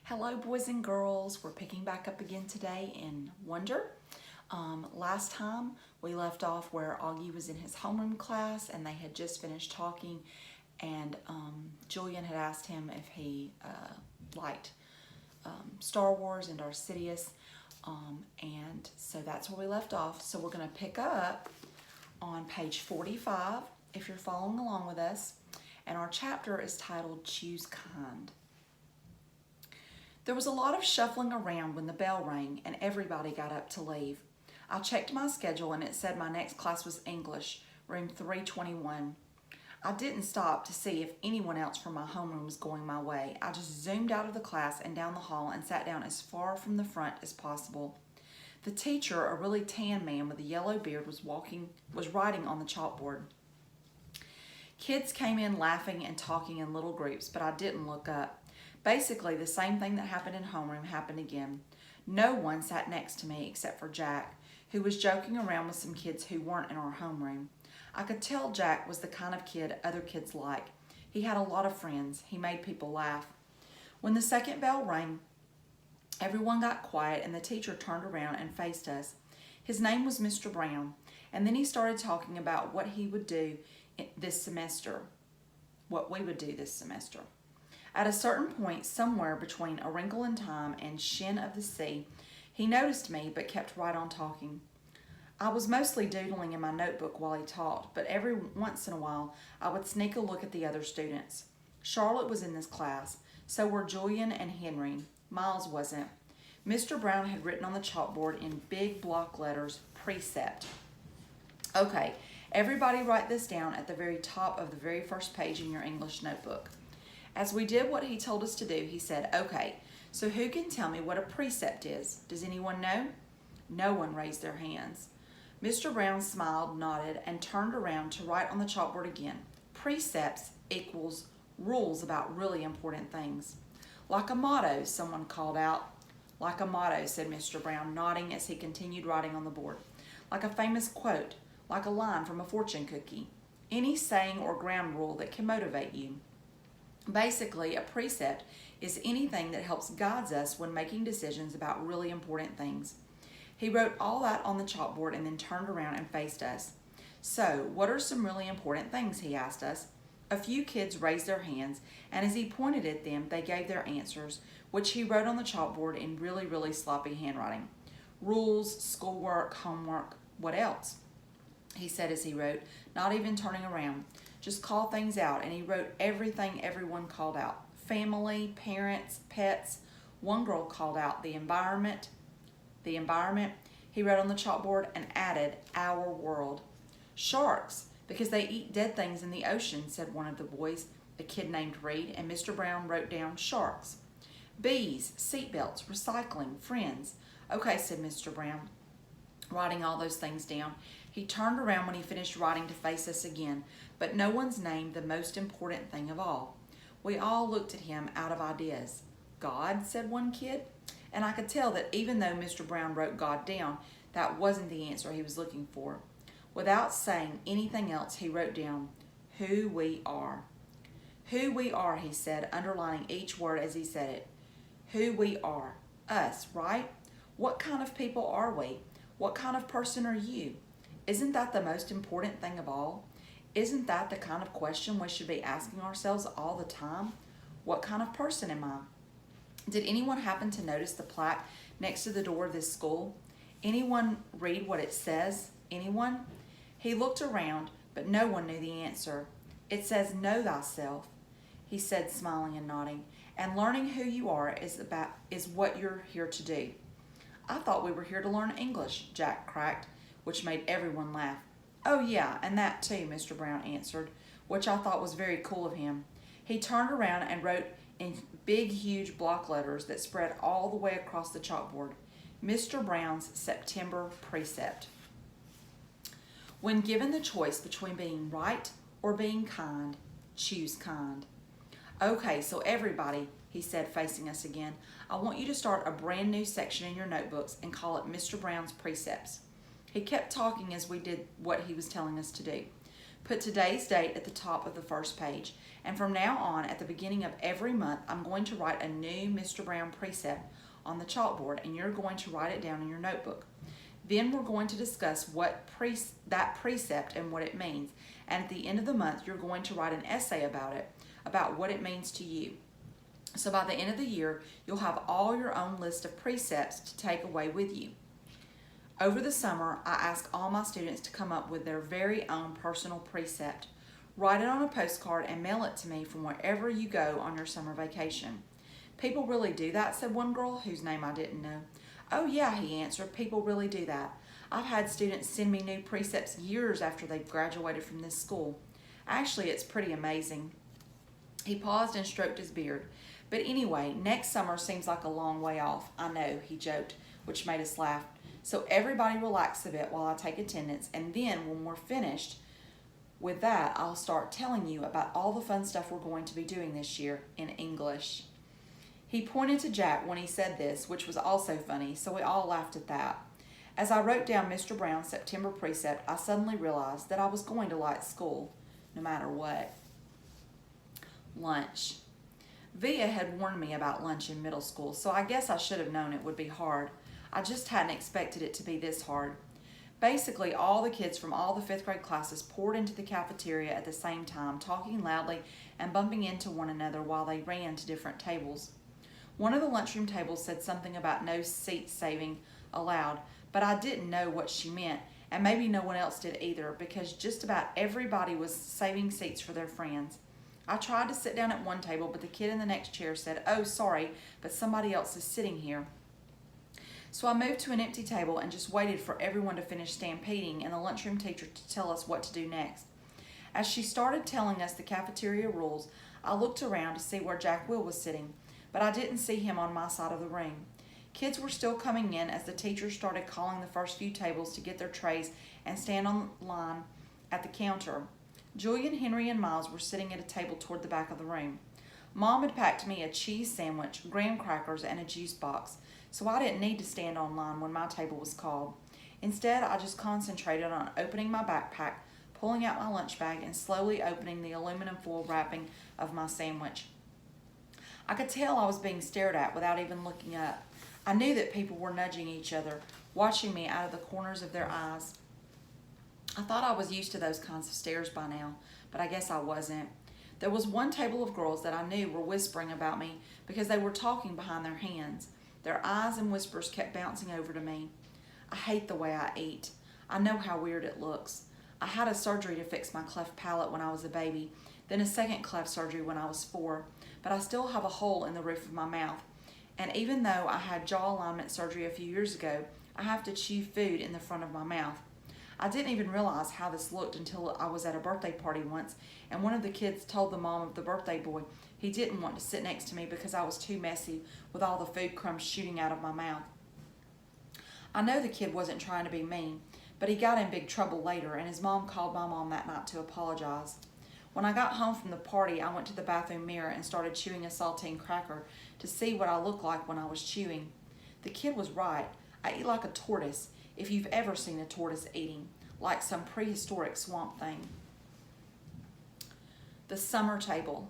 Hello, boys and girls. We're picking back up again today in Wonder. Last time we left off where Augie was in his homeroom class and they had just finished talking, and Julian had asked him if he liked Star Wars and Darth Sidious, and so that's where we left off. So we're going to pick up on page 45 if you're following along with us, and our chapter is titled Choose Kind. There was a lot of shuffling around when the bell rang and everybody got up to leave. I checked my schedule and it said my next class was English, room 321. I didn't stop to see if anyone else from my homeroom was going my way. I just zoomed out of the class and down the hall and sat down as far from the front as possible. The teacher, a really tan man with a yellow beard, was writing on the chalkboard. Kids came in laughing and talking in little groups, but I didn't look up. Basically, the same thing that happened in homeroom happened again. No one sat next to me except for Jack, who was joking around with some kids who weren't in our homeroom. I could tell Jack was the kind of kid other kids like. He had a lot of friends. He made people laugh. When the second bell rang, everyone got quiet and the teacher turned around and faced us. His name was Mr. Brown, and then he started talking about what he would do this semester, what we would do this semester. At a certain point, somewhere between A Wrinkle in Time and Shin of the Sea, he noticed me but kept right on talking. I was mostly doodling in my notebook while he talked, but every once in a while I would sneak a look at the other students. Charlotte was in this class, so were Julian and Henry. Miles wasn't. Mr. Brown had written on the chalkboard in big block letters, Precept. Okay, everybody write this down at the very top of the very first page in your English notebook. As we did what he told us to do, he said, okay, so who can tell me what a precept is? Does anyone know? No one raised their hands. Mr. Brown smiled, nodded, and turned around to write on the chalkboard again. Precepts equals rules about really important things. Like a motto, someone called out. Like a motto, said Mr. Brown, nodding as he continued writing on the board. Like a famous quote, like a line from a fortune cookie. Any saying or ground rule that can motivate you. Basically, a precept is anything that helps guide us when making decisions about really important things. He wrote all that on the chalkboard and then turned around and faced us. So, what are some really important things, he asked us. A few kids raised their hands, and as he pointed at them, they gave their answers, which he wrote on the chalkboard in really sloppy handwriting. Rules, schoolwork, homework, what else? He said as he wrote, not even turning around. Just call things out, and he wrote everything everyone called out. Family, parents, pets. One girl called out the environment. The environment. He wrote on the chalkboard and added our world. Sharks, because they eat dead things in the ocean, said one of the boys, a kid named Reed, and Mr. Brown wrote down sharks. Bees, seatbelts, recycling, friends. Okay, said Mr. Brown, writing all those things down. He turned around when he finished writing to face us again, but no one's named the most important thing of all. We all looked at him out of ideas. God, said one kid, and I could tell that even though Mr. Brown wrote God down, that wasn't the answer he was looking for. Without saying anything else, he wrote down, who we are. Who we are, he said, underlining each word as he said it. Who we are. Us, right? What kind of people are we? What kind of person are you? Isn't that the most important thing of all? Isn't that the kind of question we should be asking ourselves all the time? What kind of person am I? Did anyone happen to notice the plaque next to the door of this school? Anyone read what it says? Anyone? He looked around, but no one knew the answer. It says, know thyself, he said, smiling and nodding, and learning who you are is what you're here to do. I thought we were here to learn English, Jack cracked, which made everyone laugh. Oh yeah, and that too, Mr. Brown answered, which I thought was very cool of him. He turned around and wrote in big, huge block letters that spread all the way across the chalkboard, Mr. Brown's September Precept. When given the choice between being right or being kind, choose kind. Okay, so everybody, he said, facing us again, I want you to start a brand new section in your notebooks and call it Mr. Brown's Precepts. He kept talking as we did what he was telling us to do. Put today's date at the top of the first page. And from now on, at the beginning of every month, I'm going to write a new Mr. Brown precept on the chalkboard, and you're going to write it down in your notebook. Then we're going to discuss that precept and what it means. And at the end of the month, you're going to write an essay about it, about what it means to you. So by the end of the year, you'll have all your own list of precepts to take away with you. Over the summer, I ask all my students to come up with their very own personal precept. Write it on a postcard and mail it to me from wherever you go on your summer vacation. People really do that, said one girl whose name I didn't know. Oh yeah, he answered, people really do that. I've had students send me new precepts years after they've graduated from this school. Actually, it's pretty amazing. He paused and stroked his beard. But anyway, next summer seems like a long way off. I know, he joked, which made us laugh. So everybody relax a bit while I take attendance, and then when we're finished with that, I'll start telling you about all the fun stuff we're going to be doing this year in English. He pointed to Jack when he said this, which was also funny, so we all laughed at that. As I wrote down Mr. Brown's September precept, I suddenly realized that I was going to like school, no matter what. Lunch. Via had warned me about lunch in middle school, so I guess I should have known it would be hard. I just hadn't expected it to be this hard. Basically, all the kids from all the 5th grade classes poured into the cafeteria at the same time, talking loudly and bumping into one another while they ran to different tables. One of the lunchroom tables said something about no seat saving allowed, but I didn't know what she meant, and maybe no one else did either, because just about everybody was saving seats for their friends. I tried to sit down at one table, but the kid in the next chair said, "Oh, sorry, but somebody else is sitting here." So I moved to an empty table and just waited for everyone to finish stampeding and the lunchroom teacher to tell us what to do next. As she started telling us the cafeteria rules, I looked around to see where Jack Will was sitting, but I didn't see him on my side of the room. Kids were still coming in as the teacher started calling the first few tables to get their trays and stand on line at the counter. Julian, Henry, and Miles were sitting at a table toward the back of the room. Mom had packed me a cheese sandwich, graham crackers, and a juice box, so I didn't need to stand on line when my table was called. Instead, I just concentrated on opening my backpack, pulling out my lunch bag, and slowly opening the aluminum foil wrapping of my sandwich. I could tell I was being stared at without even looking up. I knew that people were nudging each other, watching me out of the corners of their eyes. I thought I was used to those kinds of stares by now, but I guess I wasn't. There was one table of girls that I knew were whispering about me because they were talking behind their hands. Their eyes and whispers kept bouncing over to me. I hate the way I eat. I know how weird it looks. I had a surgery to fix my cleft palate when I was a baby, then a second cleft surgery when I was 4, but I still have a hole in the roof of my mouth. And even though I had jaw alignment surgery a few years ago, I have to chew food in the front of my mouth. I didn't even realize how this looked until I was at a birthday party once, and one of the kids told the mom of the birthday boy he didn't want to sit next to me because I was too messy with all the food crumbs shooting out of my mouth. I know the kid wasn't trying to be mean, but he got in big trouble later, and his mom called my mom that night to apologize. When I got home from the party, I went to the bathroom mirror and started chewing a saltine cracker to see what I looked like when I was chewing. The kid was right. I eat like a tortoise, if you've ever seen a tortoise eating, like some prehistoric swamp thing. The summer table.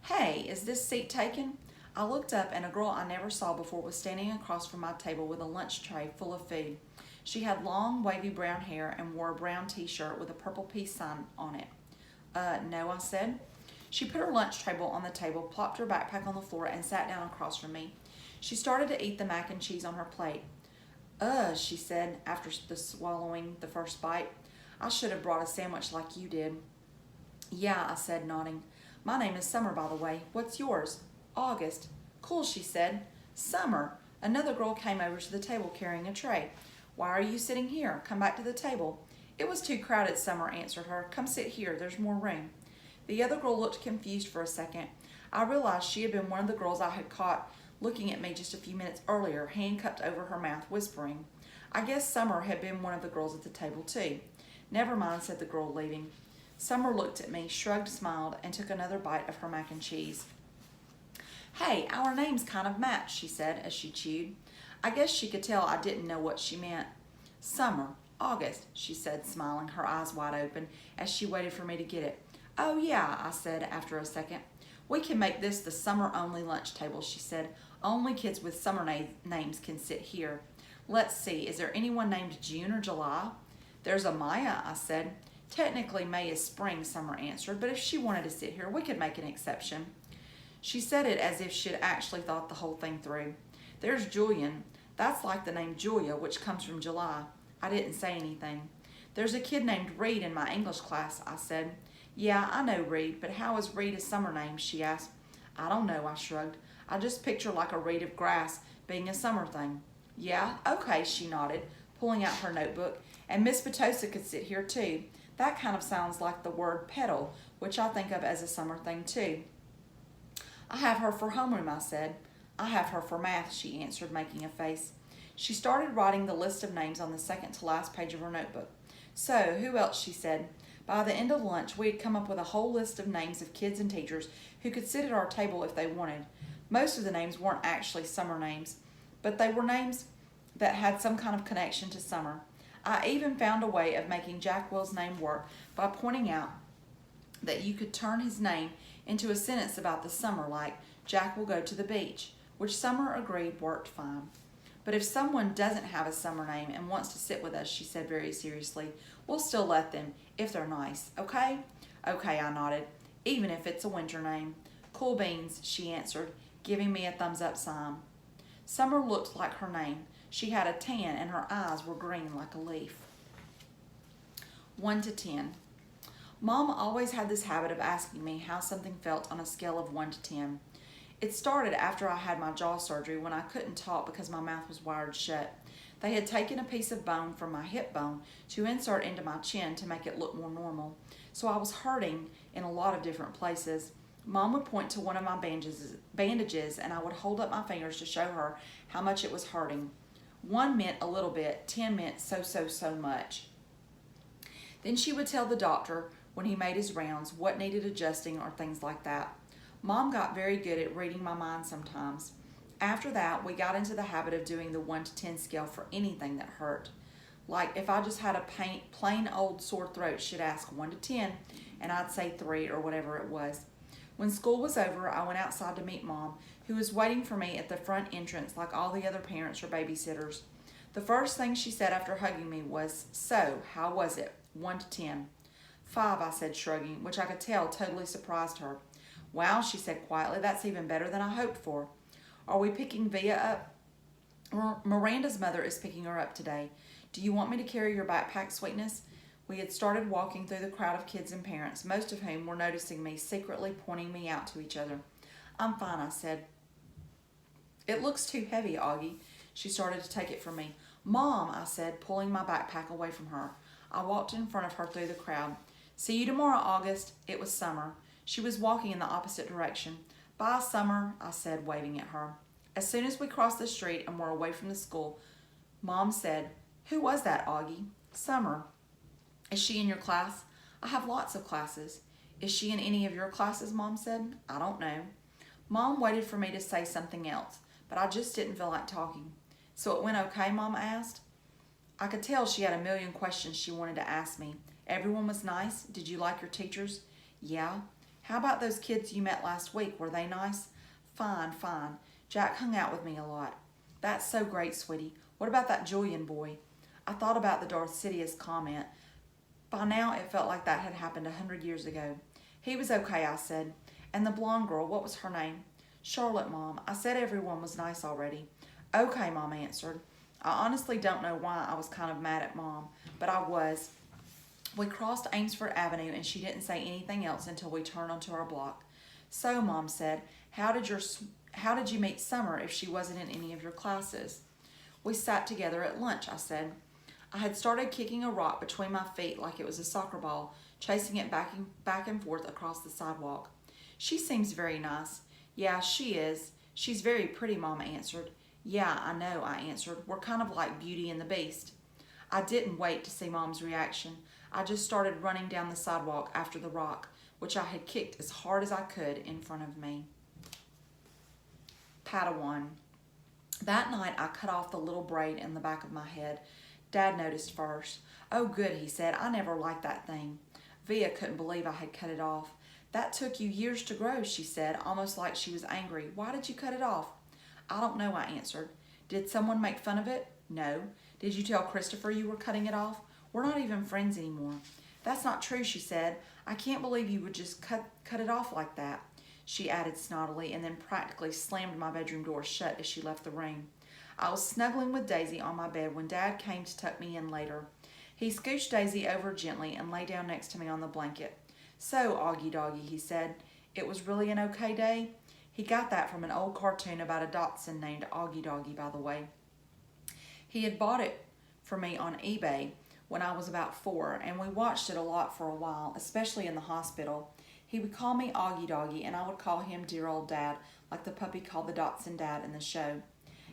Hey, is this seat taken? I looked up and a girl I never saw before was standing across from my table with a lunch tray full of food. She had long, wavy brown hair and wore a brown t-shirt with a purple peace sign on it. No, I said. She put her lunch table on the table, plopped her backpack on the floor, and sat down across from me. She started to eat the mac and cheese on her plate. She said, after swallowing the first bite. I should have brought a sandwich like you did. Yeah, I said, nodding. My name is Summer, by the way. What's yours? August. Cool, she said. Summer. Another girl came over to the table carrying a tray. Why are you sitting here? Come back to the table. It was too crowded, Summer answered her. Come sit here. There's more room. The other girl looked confused for a second. I realized she had been one of the girls I had caught looking at me just a few minutes earlier, hand cupped over her mouth, whispering. I guess Summer had been one of the girls at the table, too. Never mind, said the girl, leaving. Summer looked at me, shrugged, smiled, and took another bite of her mac and cheese. Hey, our names kind of match, she said as she chewed. I guess she could tell I didn't know what she meant. Summer. August, she said, smiling, her eyes wide open as she waited for me to get it. Oh yeah, I said after a second. We can make this the summer-only lunch table, she said. Only kids with summer names can sit here. Let's see, is there anyone named June or July? There's a Maya, I said. Technically, May is spring, Summer answered, but if she wanted to sit here, we could make an exception. She said it as if she'd actually thought the whole thing through. There's Julian. That's like the name Julia, which comes from July. I didn't say anything. There's a kid named Reed in my English class, I said. Yeah, I know Reed, but how is Reed a summer name, she asked. I don't know, I shrugged. I just picture like a reed of grass being a summer thing. Yeah, okay, she nodded, pulling out her notebook. And Miss Potosa could sit here too. That kind of sounds like the word petal, which I think of as a summer thing too. I have her for homeroom, I said. I have her for math, she answered, making a face. She started writing the list of names on the second to last page of her notebook. So, who else, she said. By the end of lunch, we had come up with a whole list of names of kids and teachers who could sit at our table if they wanted. Most of the names weren't actually summer names, but they were names that had some kind of connection to summer. I even found a way of making Jack Will's name work by pointing out that you could turn his name into a sentence about the summer, like, Jack will go to the beach, which Summer agreed worked fine. But if someone doesn't have a summer name and wants to sit with us, she said very seriously, we'll still let them, if they're nice, okay? Okay, I nodded, even if it's a winter name. Cool beans, she answered, giving me a thumbs-up sign. Summer looked like her name. She had a tan and her eyes were green like a leaf. 1 to 10. Mom always had this habit of asking me how something felt on a scale of 1 to 10. It started after I had my jaw surgery when I couldn't talk because my mouth was wired shut. They had taken a piece of bone from my hip bone to insert into my chin to make it look more normal. So I was hurting in a lot of different places. Mom would point to one of my bandages and I would hold up my fingers to show her how much it was hurting. 1 meant a little bit, 10 meant so much. Then she would tell the doctor when he made his rounds what needed adjusting or things like that. Mom got very good at reading my mind sometimes. After that, we got into the habit of doing the 1 to 10 scale for anything that hurt. Like if I just had a plain old sore throat, she'd ask 1 to 10, and I'd say 3 or whatever it was. When school was over, I went outside to meet Mom, who was waiting for me at the front entrance like all the other parents or babysitters. The first thing she said after hugging me was, so, how was it? 1 to 10. 5, I said, shrugging, which I could tell totally surprised her. Wow, she said quietly, that's even better than I hoped for. Are we picking Via up? Miranda's mother is picking her up today. Do you want me to carry your backpack, sweetness? We had started walking through the crowd of kids and parents, most of whom were noticing me, secretly pointing me out to each other. I'm fine, I said. It looks too heavy, Augie. She started to take it from me. Mom, I said, pulling my backpack away from her. I walked in front of her through the crowd. See you tomorrow, August. It was Summer. She was walking in the opposite direction. Bye, Summer, I said, waving at her. As soon as we crossed the street and were away from the school, Mom said, Who was that, Augie? Summer. Is she in your class? I have lots of classes. Is she in any of your classes, Mom said. I don't know. Mom waited for me to say something else, but I just didn't feel like talking. So it went okay, Mom asked. I could tell she had a million questions she wanted to ask me. Everyone was nice. Did you like your teachers? Yeah. How about those kids you met last week? Were they nice? Fine. Jack hung out with me a lot. That's so great, sweetie. What about that Julian boy? I thought about the Darth Sidious comment. By now, it felt like that had happened 100 years ago. He was okay, I said. And the blonde girl, what was her name? Charlotte, Mom. I said everyone was nice already. Okay, Mom answered. I honestly don't know why I was kind of mad at Mom, but I was. We crossed Amesfort Avenue and she didn't say anything else until we turned onto our block. So, Mom said, how did you meet Summer if she wasn't in any of your classes? We sat together at lunch, I said. I had started kicking a rock between my feet like it was a soccer ball, chasing it back and forth across the sidewalk. She seems very nice. Yeah, she is. She's very pretty, Mom answered. Yeah, I know, I answered. We're kind of like Beauty and the Beast. I didn't wait to see Mom's reaction. I just started running down the sidewalk after the rock, which I had kicked as hard as I could in front of me. Padawan. That night I cut off the little braid in the back of my head. Dad noticed first. Oh, good, he said. I never liked that thing. Via couldn't believe I had cut it off. That took you years to grow, she said, almost like she was angry. Why did you cut it off? I don't know, I answered. Did someone make fun of it? No. Did you tell Christopher you were cutting it off? We're not even friends anymore. That's not true, she said. I can't believe you would just cut it off like that, she added snottily, and then practically slammed my bedroom door shut as she left the room. I was snuggling with Daisy on my bed when Dad came to tuck me in later. He scooched Daisy over gently and lay down next to me on the blanket. So, Augie Doggy, he said, it was really an okay day? He got that from an old cartoon about a dachshund named Augie Doggy, by the way. He had bought it for me on eBay when I was about 4, and we watched it a lot for a while, especially in the hospital. He would call me Augie Doggy, and I would call him dear old Dad, like the puppy called the dachshund Dad in the show.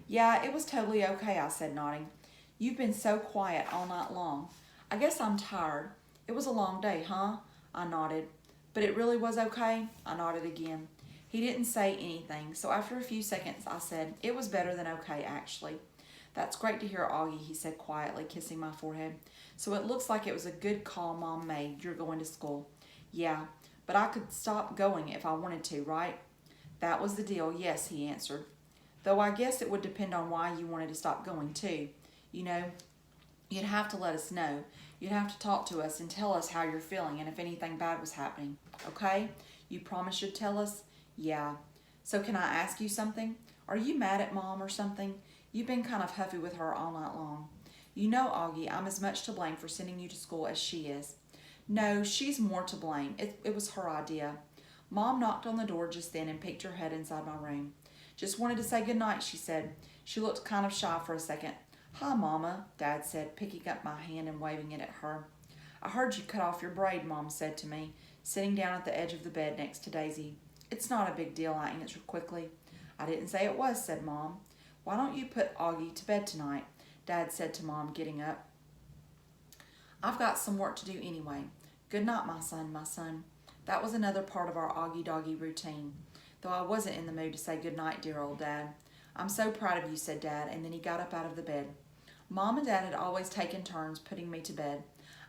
Yeah, it was totally okay, I said, nodding. You've been so quiet all night long. I guess I'm tired. It was a long day, huh? I nodded. But it really was okay? I nodded again. He didn't say anything, so after a few seconds I said, it was better than okay, actually. That's great to hear, Augie, he said quietly, kissing my forehead. So it looks like it was a good call Mom made. You're going to school. Yeah, but I could stop going if I wanted to, right? That was the deal, yes, he answered. Though I guess it would depend on why you wanted to stop going too. You know, you'd have to let us know. You'd have to talk to us and tell us how you're feeling and if anything bad was happening. Okay? You promise you'd tell us? Yeah. So can I ask you something? Are you mad at Mom or something? You've been kind of huffy with her all night long. You know, Augie, I'm as much to blame for sending you to school as she is. No, she's more to blame. It was her idea. Mom knocked on the door just then and peeked her head inside my room. Just wanted to say good night, she said. She looked kind of shy for a second. Hi, Mama, Dad said, picking up my hand and waving it at her. I heard you cut off your braid, Mom said to me, sitting down at the edge of the bed next to Daisy. It's not a big deal, I answered quickly. I didn't say it was, said Mom. Why don't you put Augie to bed tonight? Dad said to Mom, getting up. I've got some work to do anyway. Good night, my son, my son. That was another part of our Augie Doggy routine, though I wasn't in the mood to say good night, dear old Dad. I'm so proud of you, said Dad, and then he got up out of the bed. Mom and Dad had always taken turns putting me to bed.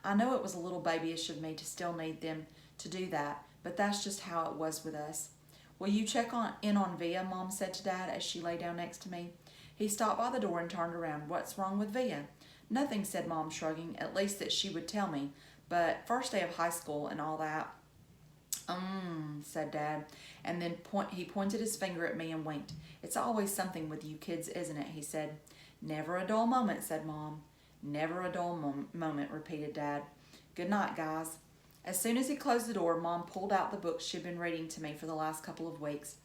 I know it was a little babyish of me to still need them to do that, but that's just how it was with us. Will you check in on Via, Mom said to Dad as she lay down next to me. He stopped by the door and turned around. What's wrong with Via? Nothing, said Mom, shrugging, at least that she would tell me, but first day of high school and all that. Said Dad, and then he pointed his finger at me and winked. It's always something with you kids, isn't it? He said. Never a dull moment, said Mom. Never a dull moment, repeated Dad. Good night, guys. As soon as he closed the door, Mom pulled out the books she'd been reading to me for the last couple of weeks.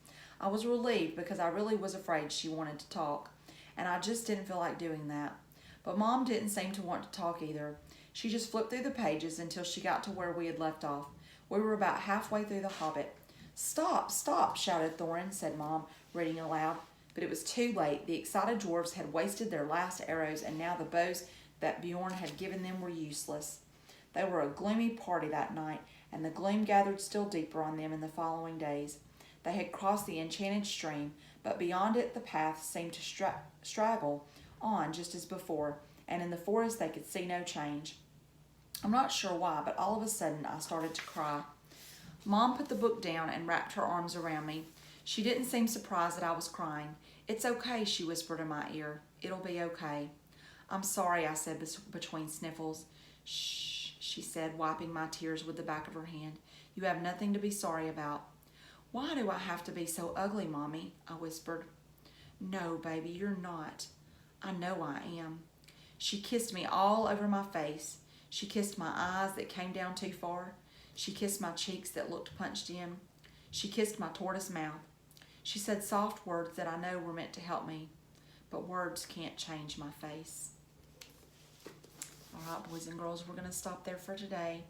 I was relieved because I really was afraid she wanted to talk, and I just didn't feel like doing that. But Mom didn't seem to want to talk either. She just flipped through the pages until she got to where we had left off. We were about halfway through The Hobbit. Stop, stop, shouted Thorin, said Mom, reading aloud. But it was too late. The excited dwarves had wasted their last arrows, and now the bows that Bjorn had given them were useless. They were a gloomy party that night, and the gloom gathered still deeper on them in the following days. They had crossed the enchanted stream, but beyond it the path seemed to straggle on just as before, and in the forest they could see no change. I'm not sure why, but all of a sudden I started to cry. Mom put the book down and wrapped her arms around me. She didn't seem surprised that I was crying. It's okay, she whispered in my ear. It'll be okay. I'm sorry, I said between sniffles. Shh, she said, wiping my tears with the back of her hand. You have nothing to be sorry about. Why do I have to be so ugly, Mommy? I whispered. No, baby, you're not. I know I am. She kissed me all over my face. She kissed my eyes that came down too far. She kissed my cheeks that looked punched in. She kissed my tortoise mouth. She said soft words that I know were meant to help me, but words can't change my face. All right, boys and girls, we're going to stop there for today.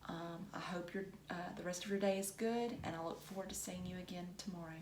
I hope the rest of your day is good, and I look forward to seeing you again tomorrow.